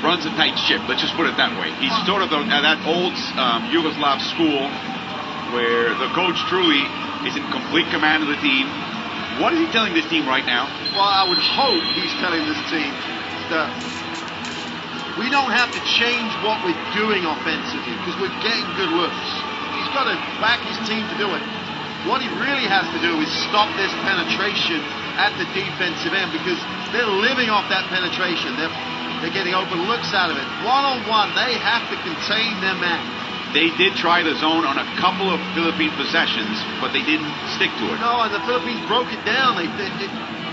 runs a tight ship. Let's just put it that way. He's sort of that old Yugoslav school where the coach truly is in complete command of the team. What is he telling this team right now? Well, I would hope he's telling this team that we don't have to change what we're doing offensively because we're getting good looks. He's got to back his team to do it. What he really has to do is stop this penetration at the defensive end because they're living off that penetration. They're getting open looks out of it. One-on-one, they have to contain their man. They did try the zone on a couple of Philippine possessions, but they didn't stick to it. No, and the Philippines broke it down.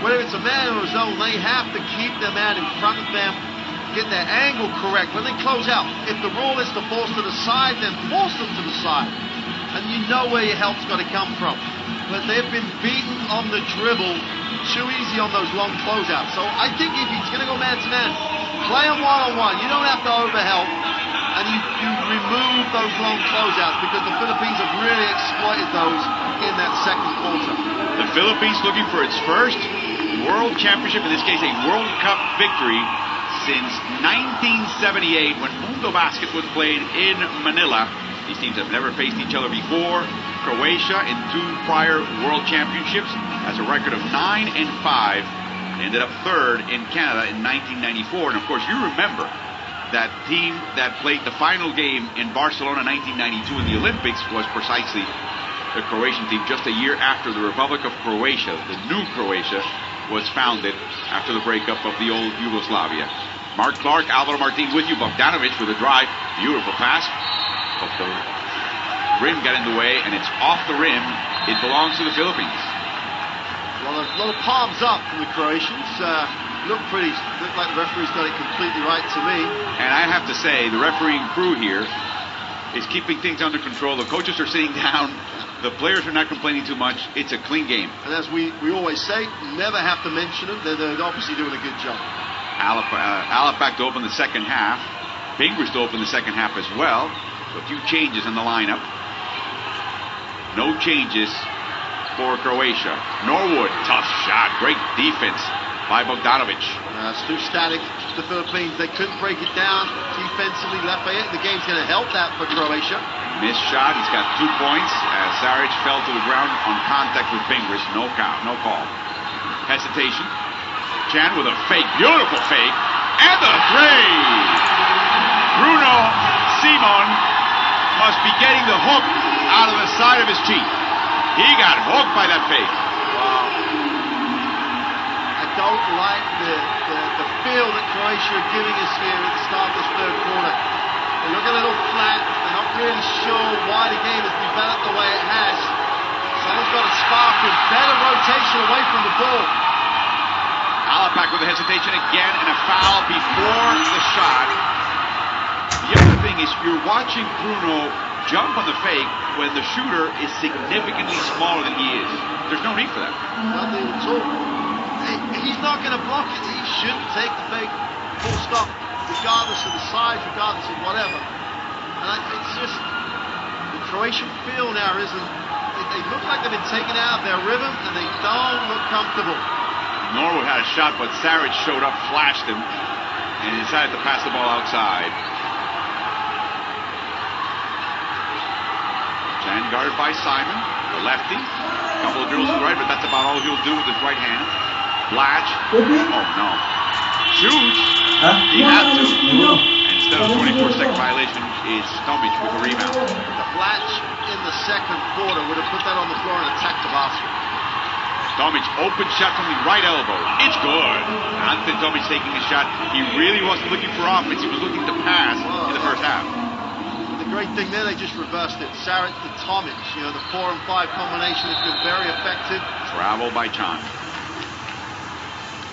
Whether it's a man or a zone, they have to keep their man in front of them, get their angle correct. When they close out, if the rule is to force to the side, then force them to the side. And you know where your help's got to come from. But they've been beaten on the dribble too easy on those long closeouts. So I think if he's going to go man-to-man, play him one-on-one. You don't have to overhelp. And you remove those long closeouts because the Philippines have really exploited those in that second quarter. The Philippines looking for its first World Championship, in this case a World Cup victory, since 1978 when Mundo Basket was played in Manila. These teams have never faced each other before. Croatia in 2 prior World Championships has a record of 9-5. Ended up 3rd in Canada in 1994. And of course you remember that team that played the final game in Barcelona 1992 in the Olympics was precisely the Croatian team just a year after the Republic of Croatia, the new Croatia, was founded after the breakup of the old Yugoslavia. Mark Clark, Alvaro Martin with you. Bogdanovic with a drive. Beautiful pass. But the rim got in the way, and it's off the rim. It belongs to the Philippines. A lot of palms up from the Croatians. Look like the referee's got it completely right to me. And I have to say, the refereeing crew here is keeping things under control. The coaches are sitting down. The players are not complaining too much. It's a clean game. And as we always say, never have to mention them. They're obviously doing a good job. Alapak to open the second half. Pingris to open the second half as well. A few changes in the lineup. No changes for Croatia. Norwood, tough shot. Great defense by Bogdanovic. It's too static. The Philippines, they couldn't break it down defensively. Lafayette, the game's going to help that for Croatia. Missed shot. He's got 2 points as Saric fell to the ground on contact with Pingris. No call. Hesitation. Chan with a fake. Beautiful fake. And the 3. Bruno Simon must be getting the hook out of the side of his cheek. He got hooked by that fake. Wow. I don't like the feel that Croatia are giving us here at the start of this third quarter. They look a little flat. They're not really sure why the game has developed the way it has. Someone's got a spark and better rotation away from the ball. Alapak with a hesitation again and a foul before the shot. The other thing is you're watching Bruno jump on the fake when the shooter is significantly smaller than he is. There's no need for that. Nothing at all. He's not going to block it. He shouldn't take the fake full stop, regardless of the size, regardless of whatever. And it's just, the Croatian feel now isn't, they look like they've been taken out of their rhythm and they don't look comfortable. Norwood had a shot, but Saric showed up, flashed him, and he decided to pass the ball outside. Chan guarded by Simon, the lefty. A couple of drills to the right, but that's about all he'll do with his right hand. Blatch. Oh, no. Shoots. He had to. And instead of a 24-second violation is Tomic with a rebound. The Blatch in the second quarter would have put that on the floor and attacked the basket. Tomic, open shot from the right elbow. It's good. Anton Tomic taking a shot. He really wasn't looking for offense. He was looking to pass in the first half. The great thing there, they just reversed it. Saric to Tomic. You know, the 4 and 5 combination has been very effective. Travel by Chan.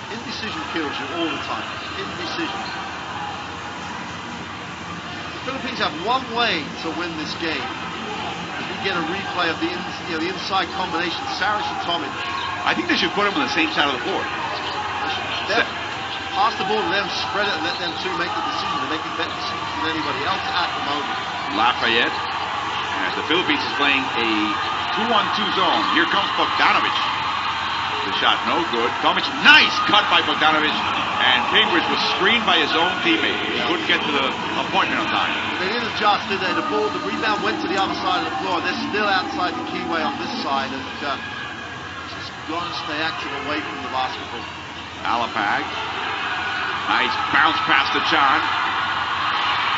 Indecision kills you all the time. Indecision. The Philippines have one way to win this game. If we get a replay of the inside combination, Saric and Tomic. I think they should put them on the same side of the floor. Pass the ball to them, spread it, and let them two make the decision. They're making better decisions than anybody else at the moment. Lafayette, as the Philippines is playing a 2-on-2 zone. Here comes Bogdanovic. The shot no good. Tomic, nice cut by Bogdanovic. And Pingridge was screened by his own teammate. He couldn't get to the appointment on time. They didn't adjust, did they? The rebound went to the other side of the floor. They're still outside the keyway on this side. And just got to stay active away from the basketball. Alapag. Nice bounce pass to Chan.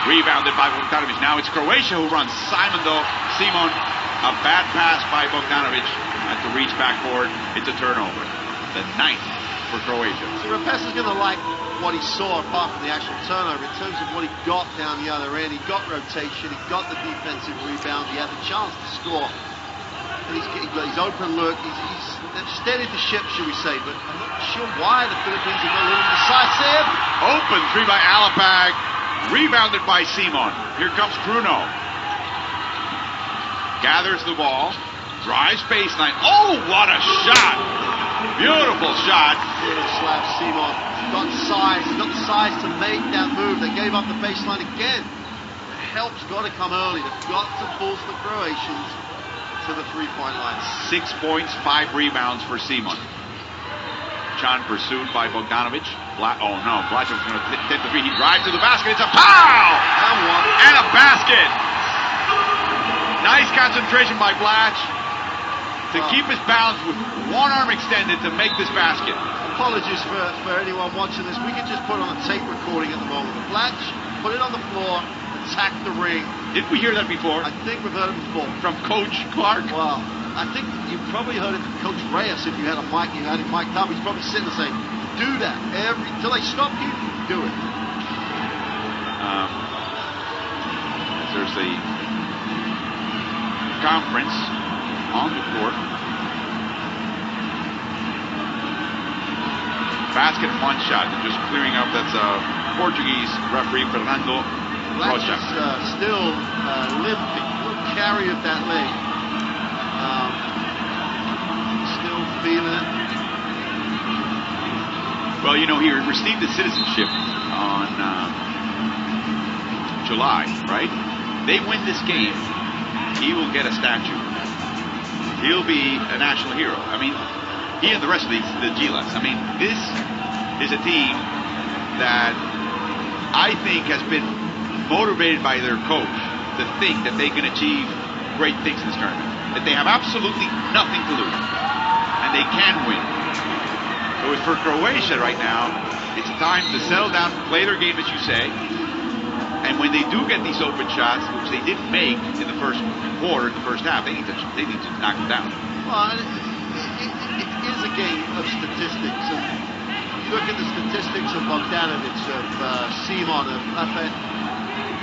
Rebounded by Bogdanovic. Now it's Croatia who runs. Simon, a bad pass by Bogdanovic. Had to reach back forward. It's a turnover. The 9th for Croatia. So Rapesa's going to like what he saw apart from the actual turnover in terms of what he got down the other end. He got rotation. He got the defensive rebound. He had the chance to score. And he's his open look. They've steadied the ship, should we say. But I'm not sure why the Philippines have got a little decisive. Open three by Alapag. Rebounded by Simon. Here comes Bruno. Gathers the ball. Drives baseline. Oh, what a shot! Beautiful shot. Slap Simon. He's got size. He's got the size to make that move. They gave up the baseline again. The help's got to come early. They've got to force the Croatians to the three-point line. 6 points, 5 rebounds for Simon. Chan pursued by Bogdanovic. Oh no, Blachowicz going to take the three. He drives to the basket. It's a foul! And a basket! Nice concentration by Blach to keep his balance with one arm extended to make this basket. Apologies for anyone watching this. We can just put on a tape recording at the moment. Blach put it on the floor, attack the ring. Didn't we hear that before? I think we've heard it before. From Coach Clark? Well, I think you probably heard it from Coach Reyes if you had a mic, you had it mic'd up. He's probably sitting there saying, do that till they stop you, do it. There's a conference on the court. Basket, one shot. Just clearing up. That's Portuguese referee Fernando Rocha. Still limping. A little carry of that leg. Still feeling it. Well, you know, he received his citizenship on July, right? They win this game, he will get a statue. He'll be a national hero. I mean, he and the rest of the Gilas. I mean, this is a team that I think has been motivated by their coach to think that they can achieve great things in this tournament. That they have absolutely nothing to lose. And they can win. So for Croatia right now, it's time to settle down, play their game as you say. And when they do get these open shots, which they didn't make in the first quarter, the first half, they need to knock them down. Well, it is a game of statistics. And you look at the statistics of Bogdanovic, of Simon, of Lafayette.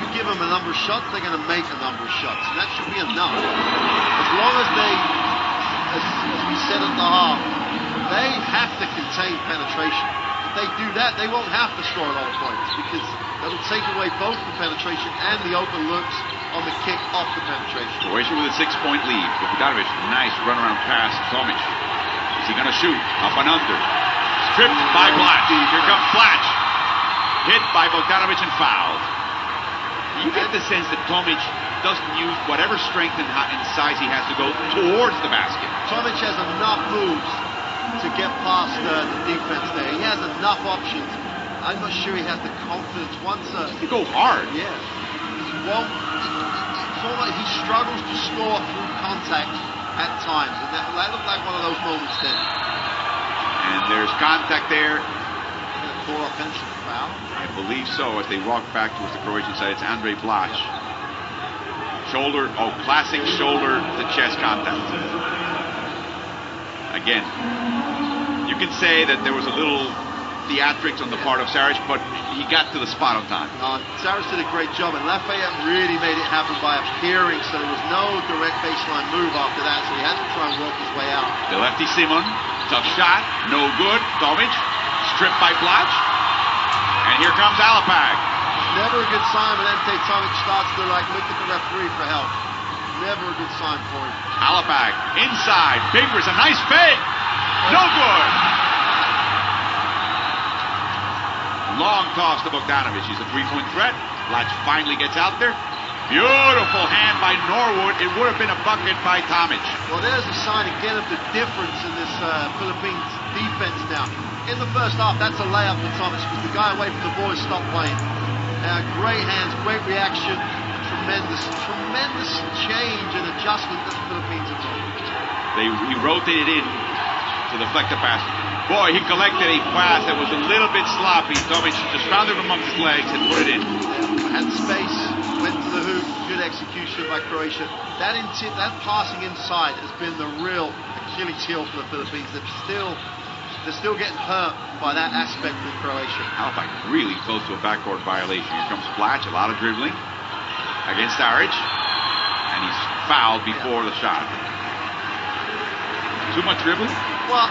You give them a number of shots, they're going to make a number of shots. And that should be enough. As long as they, as we said at the half, they have to contain penetration. If they do that, they won't have to score a lot of points because that'll take away both the penetration and the open looks on the kick off the penetration. Croatia with a 6-point lead. Bogdanovic, nice runaround pass. Tomic, is he going to shoot? Up and under. Stripped by Blach. Here comes Blach. Hit by Bogdanovic and fouled. You get the sense that Tomic doesn't use whatever strength and size he has to go towards the basket. Tomic has enough moves to get past the defense there. He has enough options. I'm not sure he has the confidence once. He go hard. Yeah. Well, it's almost, he struggles to score through contact at times. And that looked like one of those moments then. And there's contact there. For offensive foul? I believe so. As they walk back towards the Croatian side, it's Andre Blach. Shoulder, classic shoulder to chest contact. Again, you can say that there was a little theatrics on the part of Saric, but he got to the spot on time. Saric did a great job, and Lafayette really made it happen by appearing, so there was no direct baseline move after that, so he had to try and work his way out. The lefty Simon, tough shot, no good. Tomic, stripped by Blach. And here comes Alapag. Never a good sign when MT Tomic starts to look at the referee for help. Never a good sign for him. Alapag, inside, Pingridge, a nice fake. No good. Long toss to Bogdanovic. He's a 3-point threat. Blach finally gets out there. Beautiful hand by Norwood. It would have been a bucket by Tomic. Well, there's a sign again of the difference in this Philippines defense now. In the first half, that's a layup for Tomic because the guy away from the ball stopped playing. Great hands, great reaction, tremendous change and adjustment that the Philippines have done. He rotated in to deflect the pass. Boy, he collected a pass that was a little bit sloppy. Tomic just found it amongst his legs and put it in. Had space, went to the hoop, good execution by Croatia. That passing inside has been the real Achilles heel for the Philippines. They're still getting hurt by that aspect with Croatia. Halifax really close to a backcourt violation. Here comes Blatch, a lot of dribbling against Saric, and he's fouled before the shot. Too much dribbling? Well,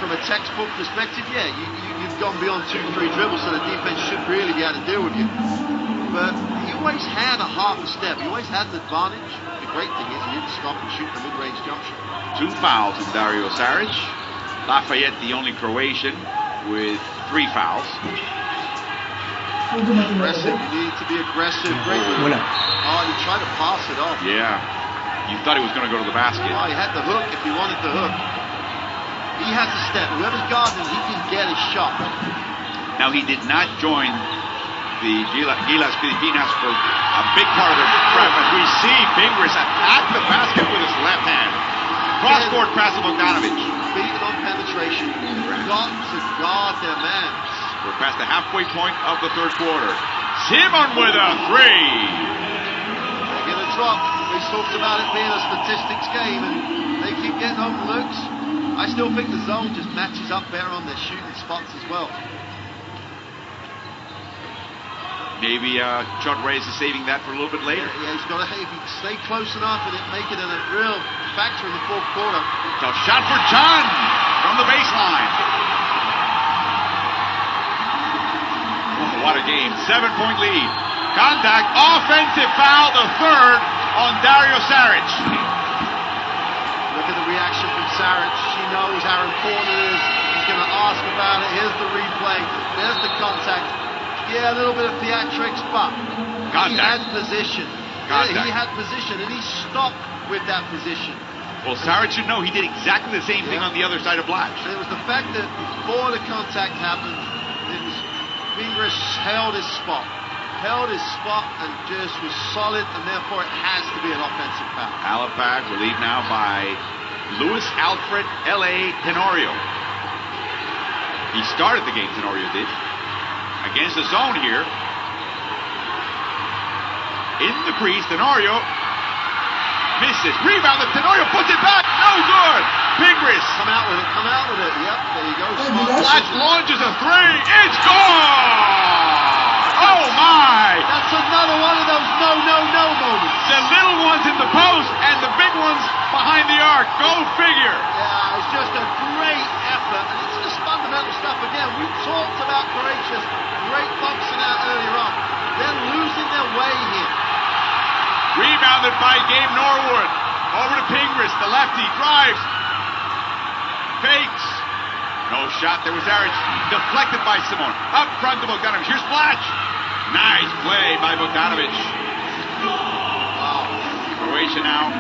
from a textbook perspective, yeah, you've gone beyond 2-3 dribbles, so the defense should really be able to deal with you. But he always had a half a step. He always had an advantage. The great thing is he didn't stop and shoot the mid-range jump shot. 2 fouls in Dario Saric. Lafayette, the only Croatian, with 3 fouls. Aggressive. You need to be aggressive. Great. Oh, he tried to pass it off. Yeah. You thought he was going to go to the basket. Oh, he had the hook if he wanted the hook. He has to step. Whoever's guarding him, he can get a shot. Now, he did not join the Gilas Pilipinas for a big part of the prep, but we see Fingers attack the basket with his left hand. Cross-court pass to Bogdanovic. Beating on penetration. Got to guard their man. We're past the halfway point of the third quarter. Simon with a 3. They're going to drop. We talked about it being a statistics game, and they keep getting open looks. I still think the zone just matches up better on their shooting spots as well. Maybe Chud Reyes is saving that for a little bit later. Yeah, he's got to, if he stay close enough and make it a real factor in the fourth quarter. Tough shot for John from the baseline. Oh, what a game. 7-point lead. Contact. Offensive foul, the third on Dario Saric. Look at the reaction from Saric. She knows how important it is. He's going to ask about it. Here's the replay. There's the contact. Yeah, a little bit of theatrics, but he had position. He had position, and he stopped with that position. Well, Saric should know he did exactly the same thing on the other side of Blatch. It was the fact that before the contact happened, it was Fingers held his spot, and just was solid, and therefore it has to be an offensive foul. Halifax relieved now by Luis Alfred L.A. Tenorio. He started the game, Tenorio did. Against the zone here. In the crease, Tenorio misses. Rebound, Tenorio puts it back. No good. Fingers. Come out with it. Yep, there you go. Blatch launches a 3. It's gone. Oh my. That's another one of those no moments. The little ones in the post and the big ones behind the arc. Go figure. Yeah, it's just a great effort. And it's just fundamental stuff. Again, we talked about Croatia's great boxing out earlier on. They're losing their way here. Rebounded by Gabe Norwood. Over to Pingris. The lefty drives. Fakes. No shot. There was Saric. Deflected by Simon. Up front to Bogdanovic. Here's Blatch. Nice play by Bogdanovic. Wow. Croatia now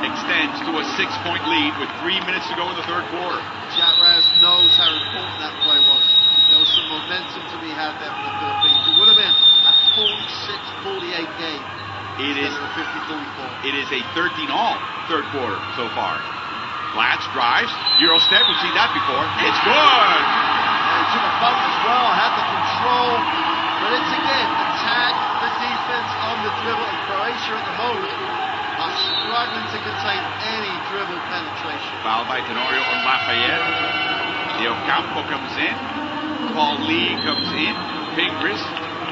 extends to a 6-point lead with 3 minutes to go in the third quarter. Jatraz knows how important that play was. There was some momentum to be had there for the Philippines. It would have been a 46-48 game. It is a 50-44. It is a 13-all third quarter so far. Blatch drives, Euro step, we've seen that before. It's good! Yeah, he took a bump as well, had the control, but it's again, attack the defense on the dribble, and Croatia at the moment are struggling to contain any dribble penetration. Foul by Tenorio on Lafayette. Leo Campo comes in, Paul Lee comes in, Pingris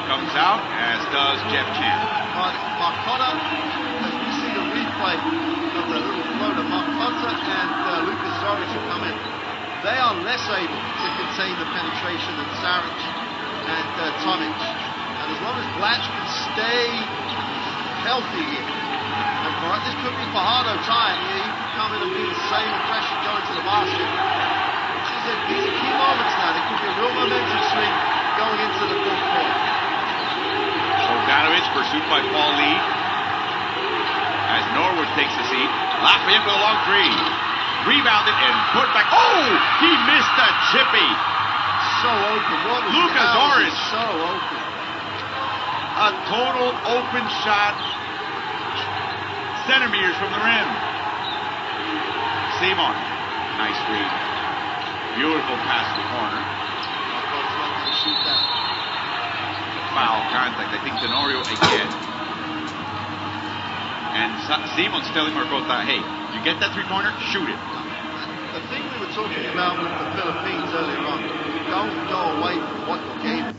comes out, as does Jeff Chan. Marcotta, as we see the replay of the little floater, Marcotta and Lucas Zoric have come in. They are less able to contain the penetration than Saric and Tomic. And as long as Blatch can stay healthy here, and this could be Fajardo time, he can come in and be the same impression going to the basket. These are key moments now. There could be a real momentum swing going into the fourth quarter. Bogdanovic pursued by Paul Lee. As Norwood takes the seat. Lafayette with a long three. Rebounded and put back. Oh! He missed a chippy. So open. What was Lucas Orange. So open. A total open shot. Centimeters from the rim. Simon. Nice read. Beautiful pass to the corner. Shoot that. Foul contact. I think Tenorio again. And Simon's telling Marcota, hey, you get that three-pointer, shoot it. The thing we were talking about with the Philippines earlier on, don't go away from what your game is.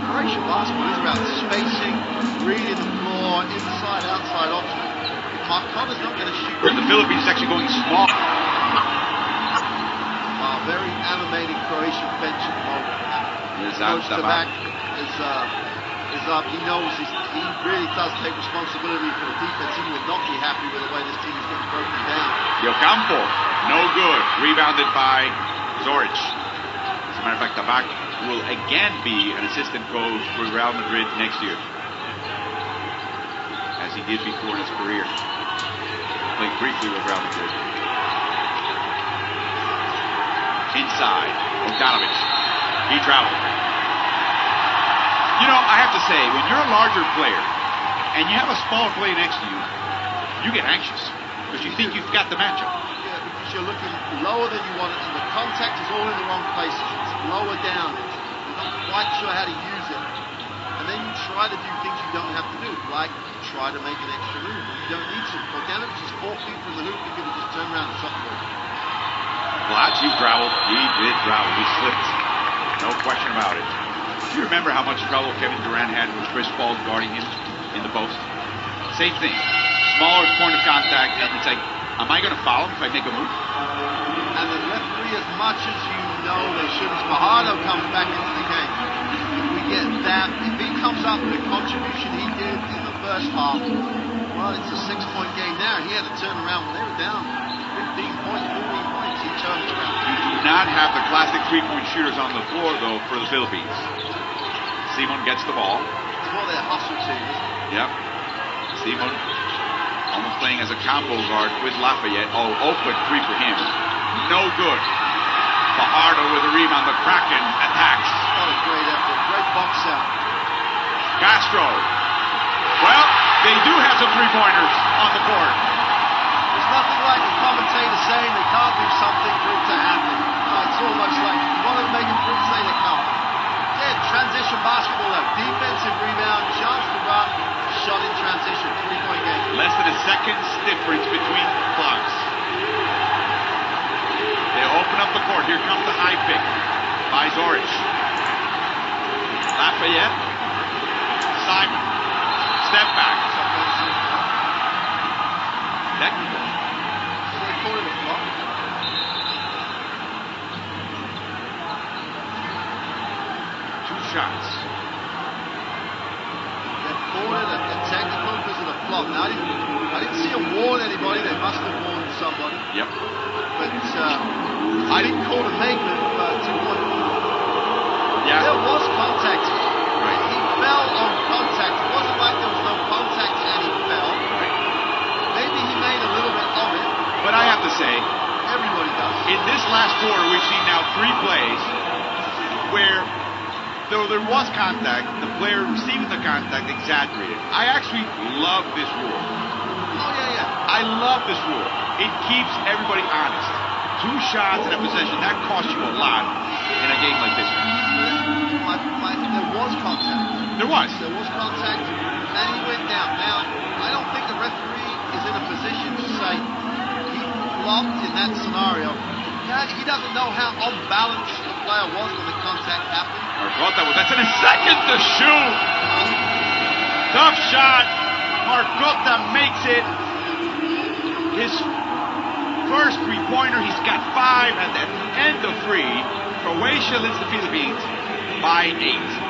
Croatian basketball is about spacing, reading the floor, inside, outside option. Marcota's not going to shoot. The Philippines is actually going small. Very animating Croatian bench at the moment. Coach Tabak is up. He knows he really does take responsibility for the defense. He would not be happy with the way this team is getting broken down. Yocampo, no good. Rebounded by Zoric. As a matter of fact, Tabak will again be an assistant coach for Real Madrid next year, as he did before in his career. Played briefly with Real Madrid. Inside, Bogdanovic. He traveled. You know, I have to say, when you're a larger player and you have a smaller player next to you, you get anxious because you think you've got the matchup. Yeah, because you're looking lower than you want it, and the contact is all in the wrong places. It's lower down. You're not quite sure how to use it. And then you try to do things you don't have to do, like try to make an extra move. You don't need to. Bogdanovic is 4 feet from the hoop. You could have just turned around and shot the ball. Blatch, he traveled. He did travel. He slipped. No question about it. Do you remember how much trouble Kevin Durant had with Chris Paul guarding him in the post? Same thing. Smaller point of contact, and it's like, am I going to foul him if I make a move? And the referee, as much as you know they shouldn't, Fajardo comes back into the game. If we get that, if he comes up with the contribution he did in the first half, well, it's a 6-point game now. He had to turn around when they were down 15 points, 14 points. He turned around. You do not have the classic three-point shooters on the floor, though, for the Philippines. Simon gets the ball. It's more their hustle team, isn't it? Yep. Simon almost playing as a combo guard with Lafayette. Oh, open three for him. No good. Fajardo with a rebound. The Kraken attacks. What a great effort. Great box out. Castro. Well, they do have some three-pointers on the court. There's nothing like a commentator saying they can't do something for it to happen. It's almost like you want to make a proof say they can't. Yeah, transition basketball though. Defensive rebound, chance to run, shot in transition, 3-point game. Less than a second's difference between clocks. They open up the court. Here comes the high pick by Zoric. Lafayette. Simon. Step back. Technical. They call it a block. Two shots. They called it a technical because of the block. Now, I didn't see him warn anybody. They must have warned somebody. Yep. But I didn't call a Maitland 2-point. Yeah. There was contact. Right. He fell on contact. It wasn't like there was no contact and he fell. Right. Maybe he made a little bit of it. But I have to say, everybody does. in this last quarter, we've seen now 3 plays where, though there was contact, the player receiving the contact exaggerated. I actually love this rule. Oh, yeah. I love this rule. It keeps everybody honest. 2 shots in a possession, that costs you a lot in a game like this. There was contact. There was. There was contact, and he went down. Now, I don't think the referee is in a position to say he flopped in that scenario. He doesn't know how unbalanced the player was when the contact happened. Marcota, that's in a second to shoot. Tough shot. Marcota makes it his first 3-pointer. He's got 5 at the end of 3. Croatia leads the Philippines by 8.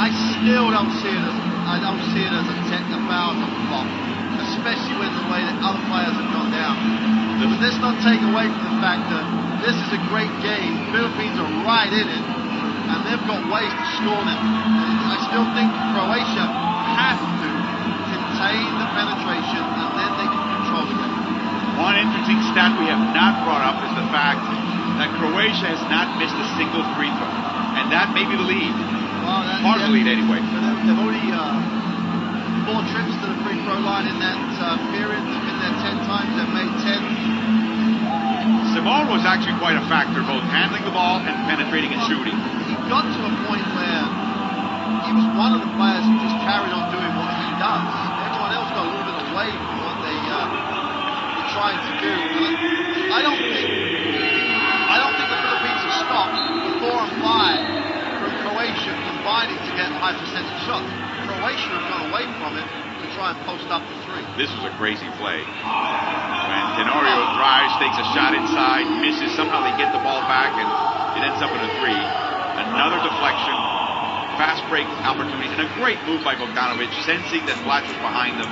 I still don't see it as a technical foul on the clock, especially with the way that other players have gone down. But let's not take away from the fact that this is a great game. Philippines are right in it, and they've got ways to score them. And I still think Croatia has to contain the penetration, and then they can control the game. One interesting stat we have not brought up is the fact that Croatia has not missed a single free throw, and that may be the lead. Well, Part of the lead anyway. So they've already 4 trips to the free throw line in that period. They've been there 10 times. They've made 10. Simone was actually quite a factor, both handling the ball and penetrating and shooting. He got to a point where he was one of the players who just carried on doing what he does. Everyone else got a little bit away from what they're trying to do. And I don't think the Philippines have stopped the 4 and 5 from Croatia combining to get high percentage shots. Croatia have gone away from it to try and post up the 3. This was a crazy play. When Tenorio drives, takes a shot inside, misses. Somehow they get the ball back, and it ends up in a 3. Another deflection, fast break opportunity, and a great move by Bogdanovic, sensing that Blatt was behind them.